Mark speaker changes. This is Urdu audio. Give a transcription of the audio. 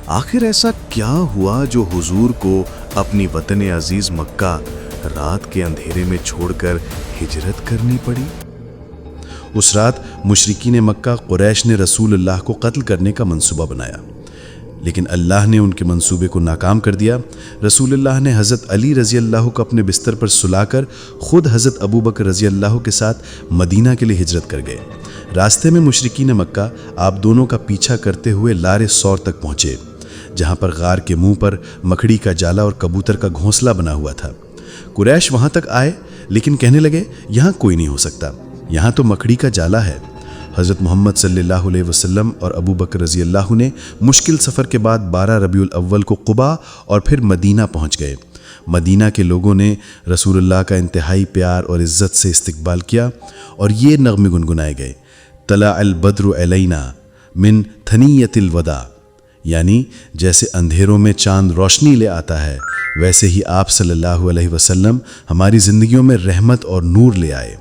Speaker 1: آخر ایسا کیا ہوا جو حضور کو اپنی وطن عزیز مکہ رات کے اندھیرے میں چھوڑ کر ہجرت کرنی پڑی؟
Speaker 2: اس رات مشرکین مکہ قریش نے رسول اللہ کو قتل کرنے کا منصوبہ بنایا، لیکن اللہ نے ان کے منصوبے کو ناکام کر دیا۔ رسول اللہ نے حضرت علی رضی اللہ کو اپنے بستر پر سلا کر خود حضرت ابو بکر رضی اللہ کے ساتھ مدینہ کے لیے ہجرت کر گئے۔ راستے میں مشرکین مکہ آپ دونوں کا پیچھا کرتے ہوئے لار سور تک پہنچے، جہاں پر غار کے منہ پر مکڑی کا جالا اور کبوتر کا گھونسلہ بنا ہوا تھا۔ قریش وہاں تک آئے، لیکن کہنے لگے یہاں کوئی نہیں ہو سکتا، یہاں تو مکڑی کا جالا ہے۔ حضرت محمد صلی اللہ علیہ وسلم اور ابو بکر رضی اللہ نے مشکل سفر کے بعد 12 ربیع الاول کو قباء اور پھر مدینہ پہنچ گئے۔ مدینہ کے لوگوں نے رسول اللہ کا انتہائی پیار اور عزت سے استقبال کیا اور یہ نغمے گنگنائے گئے: طلع البدر علینا من ثنیۃ الوداع، یعنی جیسے اندھیروں میں چاند روشنی لے آتا ہے، ویسے ہی آپ صلی اللہ علیہ وسلم ہماری زندگیوں میں رحمت اور نور لے آئے۔